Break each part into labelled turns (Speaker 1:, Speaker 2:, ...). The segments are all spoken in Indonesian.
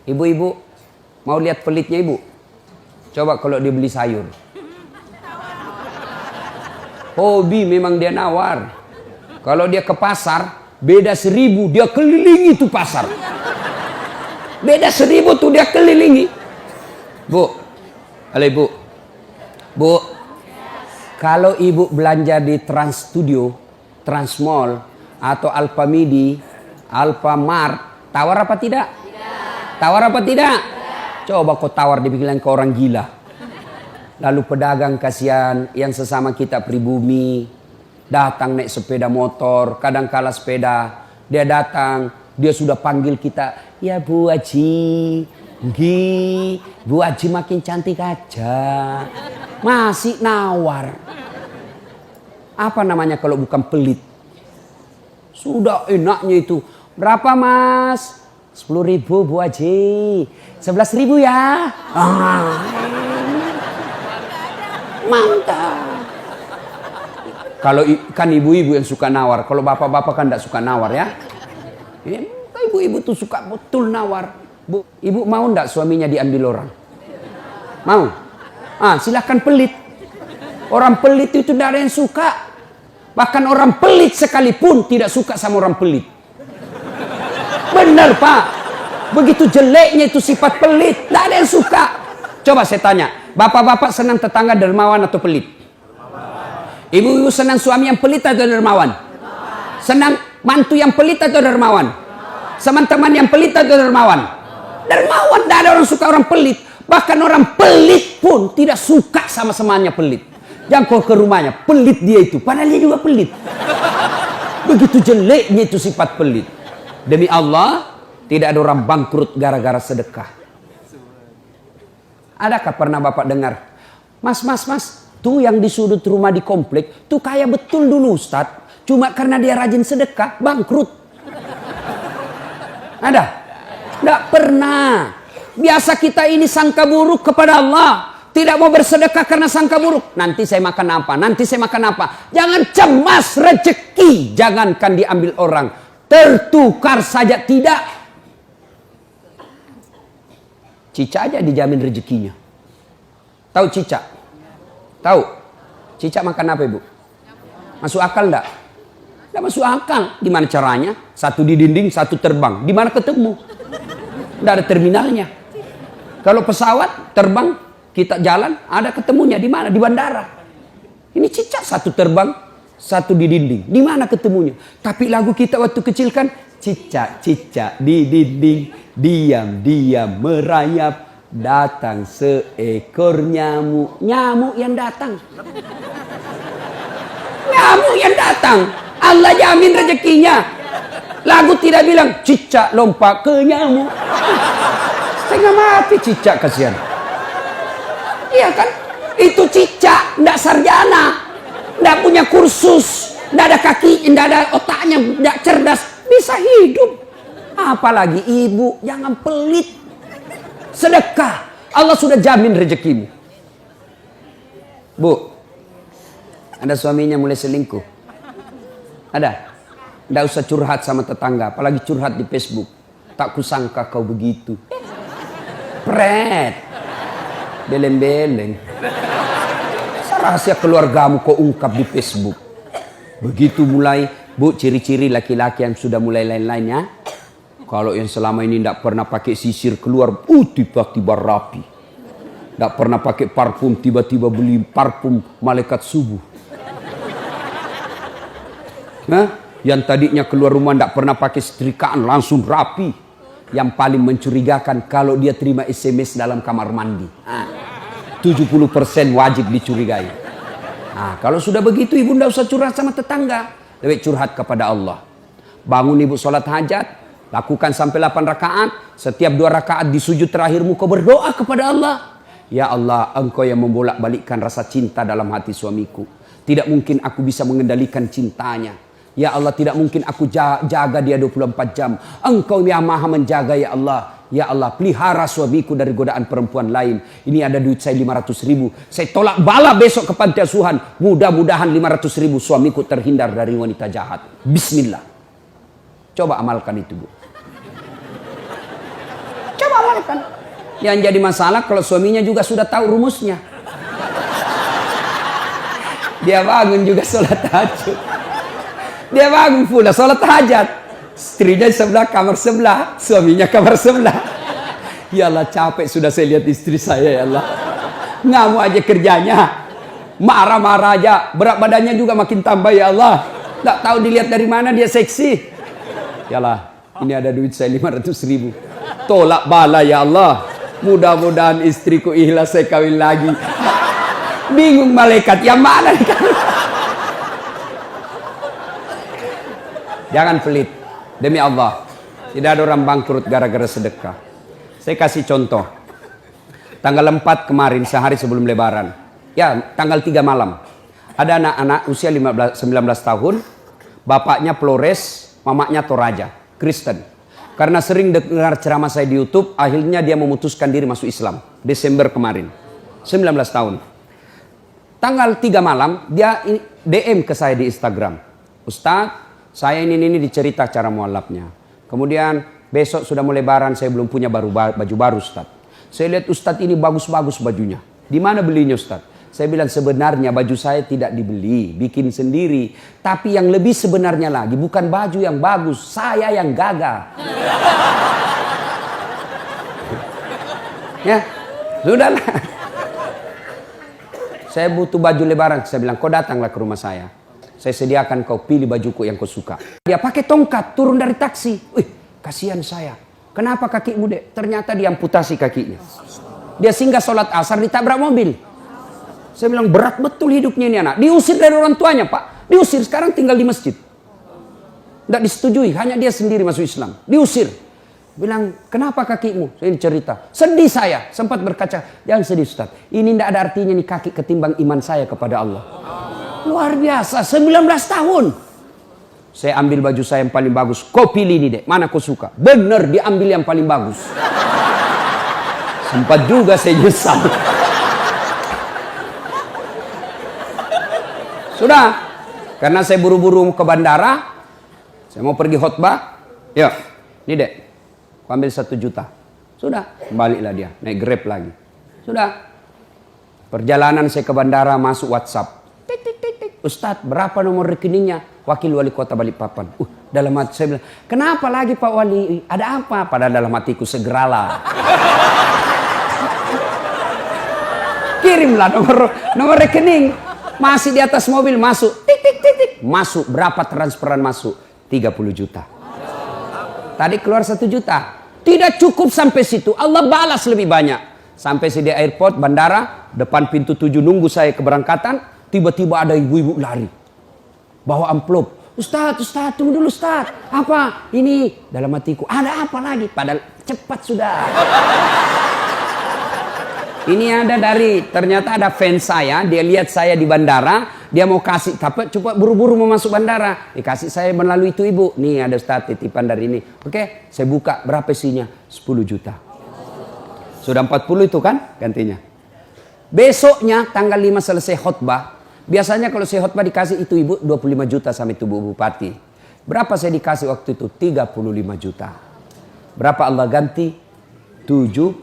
Speaker 1: Ibu-ibu, mau lihat pelitnya ibu? Coba kalau dia beli sayur. Hobi memang dia nawar. Kalau dia ke pasar, beda 1000, dia kelilingi tuh pasar. Beda 1000 tuh dia kelilingi. Bu, halo ibu. Bu, kalau ibu belanja di Trans Studio, Trans Mall, atau Alfamidi, Alfamart, tawar apa tidak? Tawar apa tidak? Coba kau tawar dibilang ke orang gila. Lalu pedagang kasihan yang sesama kita pribumi, datang naik sepeda motor, kadang kala sepeda, dia datang, dia sudah panggil kita, ya Bu Haji, Bu Haji makin cantik aja, masih nawar. Apa namanya kalau bukan pelit? Sudah enaknya itu, berapa Mas? 10.000 Bu Haji, 11.000 ya. Mantap. Kalau kan ibu-ibu yang suka nawar, kalau bapak-bapak kan tidak suka nawar ya. Ibu-ibu tuh suka betul nawar. Bu, ibu mau ndak suaminya diambil orang? Mau? Silahkan pelit. Orang pelit itu tidak ada yang suka. Bahkan orang pelit sekalipun tidak suka sama orang pelit. Benar Pak. Begitu jeleknya itu sifat pelit, tidak ada yang suka. Coba saya tanya, bapak-bapak senang tetangga dermawan atau pelit? Ibu-ibu senang suami yang pelit atau dermawan? Senang mantu yang pelit atau dermawan? Teman-teman yang pelit atau dermawan? Dermawan, tidak ada orang suka orang pelit. Bahkan orang pelit pun tidak suka sama semuanya pelit. Jangan kau ke rumahnya, pelit dia itu. Padahal dia juga pelit. Begitu jeleknya itu sifat pelit. Demi Allah, tidak ada orang bangkrut gara-gara sedekah. Adakah pernah bapak dengar? Mas, tuh yang di sudut rumah di komplek, tuh kaya betul dulu Ustadz. Cuma karena dia rajin sedekah, bangkrut. Ada? Tidak pernah. Biasa kita ini sangka buruk kepada Allah. Tidak mau bersedekah karena sangka buruk. Nanti saya makan apa? Nanti saya makan apa? Jangan cemas rezeki. Jangankan diambil orang. Tertukar saja tidak. Cica aja dijamin rezekinya. Tahu Cica? Tahu? Cica makan apa ibu? Masuk akal enggak? Enggak masuk akal. Gimana caranya? Satu di dinding, satu terbang. Di mana ketemu? Enggak ada terminalnya. Kalau pesawat terbang, kita jalan, ada ketemunya di mana? Di bandara. Ini Cica satu terbang, satu di dinding. Di mana ketemunya? Tapi lagu kita waktu kecil kan, Cica di dinding, diam merayap. Datang seekor nyamuk. Nyamuk yang datang. Nyamuk yang datang. Allah jamin rezekinya. Lagu tidak bilang Cica lompat ke nyamuk. Setengah mati Cica kasihan. Iya kan? Itu Cica, enggak sarjana. Enggak punya kursus, enggak ada kaki, enggak ada otaknya, enggak cerdas, bisa hidup. Apalagi ibu, jangan pelit. Sedekah, Allah sudah jamin rezekimu. Bu, ada suaminya mulai selingkuh? Ada? Nggak usah curhat sama tetangga, apalagi curhat di Facebook. Tak kusangka kau begitu. Pret, beleng-beleng. Rahasia keluargamu kau ungkap di Facebook. Begitu mulai, bu, ciri-ciri laki-laki yang sudah mulai lain-lainnya. Kalau yang selama ini tidak pernah pakai sisir keluar, tiba-tiba rapi. Tidak pernah pakai parfum, tiba-tiba beli parfum malaikat subuh. Yang tadinya keluar rumah tidak pernah pakai setrikaan, langsung rapi. Yang paling mencurigakan kalau dia terima SMS dalam kamar mandi. 70% wajib dicurigai. Kalau sudah begitu ibu tidak usah curhat sama tetangga. Lebih curhat kepada Allah. Bangun ibu sholat hajat. Lakukan sampai 8 rakaat. Setiap 2 rakaat di sujud terakhirmu kau berdoa kepada Allah. Ya Allah, engkau yang membolak-balikkan rasa cinta dalam hati suamiku. Tidak mungkin aku bisa mengendalikan cintanya. Ya Allah, tidak mungkin aku jaga dia 24 jam. Engkau yang maha menjaga ya Allah. Ya Allah, pelihara suamiku dari godaan perempuan lain. Ini ada duit saya 500.000. Saya tolak bala besok ke panti asuhan. Mudah-mudahan 500.000 suamiku terhindar dari wanita jahat. Bismillah. Coba amalkan itu bu. Coba amalkan. Yang jadi masalah kalau suaminya juga sudah tahu rumusnya. Dia bangun juga sholat tahajud. Dia bangun pula sholat hajat. Istrinya sebelah, kamar sebelah. Suaminya kamar sebelah. Ya Allah, capek sudah saya lihat istri saya, ya Allah. Ngamuk aja kerjanya. Marah-marah aja. Berat badannya juga makin tambah, ya Allah. Nggak tahu dilihat dari mana dia seksi. Ya Allah, ini ada duit saya 500.000. Tolak bala, ya Allah. Mudah-mudahan istriku ikhlas saya kawin lagi. Bingung malaikat, yang mana nih? Jangan pelit. Demi Allah, tidak ada orang bangkrut gara-gara sedekah. Saya kasih contoh. Tanggal 4 kemarin, sehari sebelum lebaran. Ya, tanggal 3 malam. Ada anak-anak usia 19 tahun. Bapaknya Flores, mamanya Toraja, Kristen. Karena sering dengar ceramah saya di YouTube, akhirnya dia memutuskan diri masuk Islam. Desember kemarin. 19 tahun. Tanggal 3 malam, dia DM ke saya di Instagram. Ustadz, saya ini dicerita cara mualafnya. Kemudian besok sudah mau lebaran, saya belum punya baju baru Ustadz. Saya lihat Ustadz ini bagus-bagus bajunya. Di mana belinya Ustadz? Saya bilang sebenarnya baju saya tidak dibeli, bikin sendiri. Tapi yang lebih sebenarnya lagi, bukan baju yang bagus, saya yang gagal. Ya, sudahlah. Saya butuh baju lebaran. Saya bilang, kau datanglah ke rumah saya. Saya sediakan kau pilih bajuku yang kau suka. Dia pakai tongkat, turun dari taksi. Wih, kasihan saya. Kenapa kakimu, Dek? Ternyata diamputasi kakinya. Dia singgah sholat asar, ditabrak mobil. Saya bilang, berat betul hidupnya ini anak. Diusir dari orang tuanya, Pak. Diusir, sekarang tinggal di masjid. Tidak disetujui, hanya dia sendiri masuk Islam. Diusir. Bilang, kenapa kakimu? Saya cerita. Sedih saya, sempat berkaca. Jangan sedih Ustaz. Ini tidak ada artinya nih kaki ketimbang iman saya kepada Allah. Luar biasa, 19 tahun. Saya ambil baju saya yang paling bagus. Kau pilih ini, Dek. Mana kau suka? Bener, diambil yang paling bagus. Sempat juga saya nyesal. Sudah. Karena saya buru-buru ke bandara. Saya mau pergi khotbah. Ya, ini Dek. Kau ambil 1 juta. Sudah. Baliklah dia. Naik Grab lagi. Sudah. Perjalanan saya ke bandara, masuk WhatsApp. Ustadz, berapa nomor rekeningnya? Wakil Wali Kota Balikpapan. Dalam hati saya bilang, kenapa lagi Pak Wali? Ada apa? Padahal dalam hatiku, segeralah. Kirimlah nomor rekening. Masih di atas mobil, masuk. Masuk. Berapa transferan masuk? 30 juta. Tadi keluar 1 juta. Tidak cukup sampai situ. Allah balas lebih banyak. Sampai di airport, bandara, depan pintu 7 nunggu saya keberangkatan. Tiba-tiba ada ibu-ibu lari. Bawa amplop. Ustadz, tunggu dulu Ustadz. Apa? Ini dalam hatiku. Ada apa lagi? Padahal cepat sudah. Ini ada ternyata ada fans saya. Dia lihat saya di bandara. Dia mau kasih. Tapi cepat buru-buru mau masuk bandara. Dikasih saya melalui itu ibu. Nih ada Ustadz titipan dari ini. Oke, saya buka. Berapa isinya? 10 juta. Sudah 40 itu kan gantinya. Besoknya tanggal 5 selesai khutbah. Biasanya kalau saya khutbah dikasih itu ibu 25 juta sama itu bu bupati. Berapa saya dikasih waktu itu? 35 juta. Berapa Allah ganti? 75.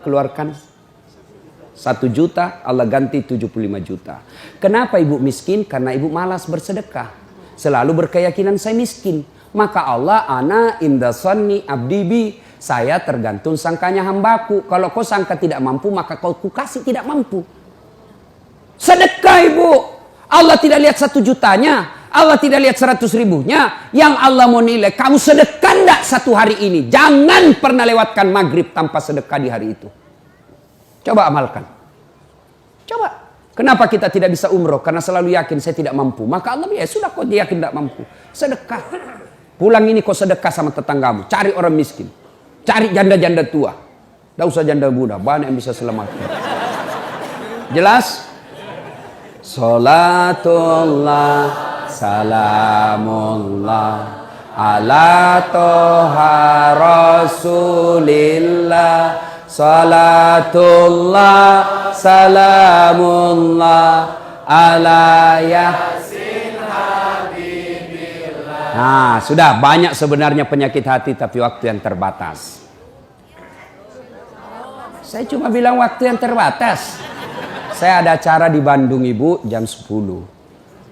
Speaker 1: Keluarkan 1 juta, Allah ganti 75 juta. Kenapa ibu miskin? Karena ibu malas bersedekah. Selalu berkeyakinan saya miskin. Maka Allah, ana inda sanni abdibi. Saya tergantung sangkanya hambaku. Kalau kau sangka tidak mampu, maka kau kukasih tidak mampu. Sedekah ibu. Allah tidak lihat 1 jutanya. Allah tidak lihat 100 ribunya. Yang Allah mau nilai, kamu sedekah enggak 1 hari ini. Jangan pernah lewatkan maghrib tanpa sedekah di hari itu. Coba amalkan. Coba. Kenapa kita tidak bisa umroh? Karena selalu yakin saya tidak mampu. Maka Allah ya sudah kau yakin tidak mampu. Sedekah. Pulang ini kau sedekah sama tetanggamu. Cari orang miskin. Cari janda-janda tua. Tidak usah janda muda. Banyak yang bisa selamatkan. Jelas? Salatullah salamullah ala toha rasulillah. Salatullah salamullah ala yasin habibillah. Nah sudah banyak sebenarnya penyakit hati tapi waktu yang terbatas. Saya cuma bilang waktu yang terbatas. Saya ada acara di Bandung Ibu jam 10.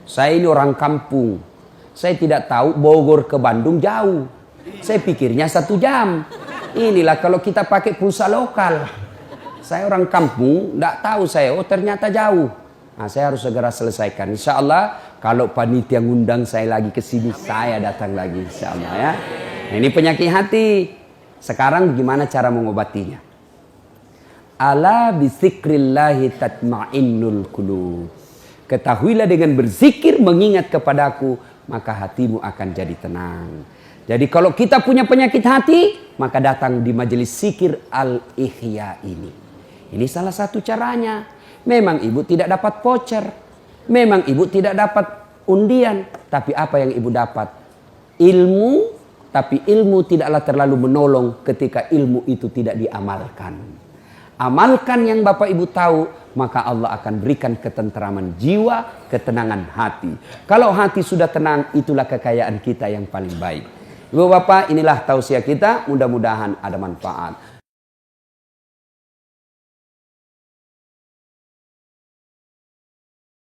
Speaker 1: Saya ini orang kampung. Saya tidak tahu Bogor ke Bandung jauh. Saya pikirnya 1 jam. Inilah kalau kita pakai pulsa lokal. Saya orang kampung, tidak tahu saya. Oh ternyata jauh. Nah, saya harus segera selesaikan. Insya Allah kalau panitia ngundang saya lagi ke sini, saya datang lagi. Insya Allah ya. Nah, ini penyakit hati. Sekarang gimana cara mengobatinya? Ala bizikrillahi tatma'innul qulub. Ketahuilah dengan berzikir mengingat kepadaku, maka hatimu akan jadi tenang. Jadi kalau kita punya penyakit hati, maka datang di majelis zikir Al-Ihya ini. Ini salah satu caranya. Memang ibu tidak dapat voucher. Memang ibu tidak dapat undian. Tapi apa yang ibu dapat? Ilmu. Tapi ilmu tidaklah terlalu menolong ketika ilmu itu tidak diamalkan. Amalkan yang Bapak Ibu tahu, maka Allah akan berikan ketenteraman jiwa, ketenangan hati. Kalau hati sudah tenang, itulah kekayaan kita yang paling baik. Ibu Bapak, inilah tausiah kita, mudah-mudahan ada manfaat.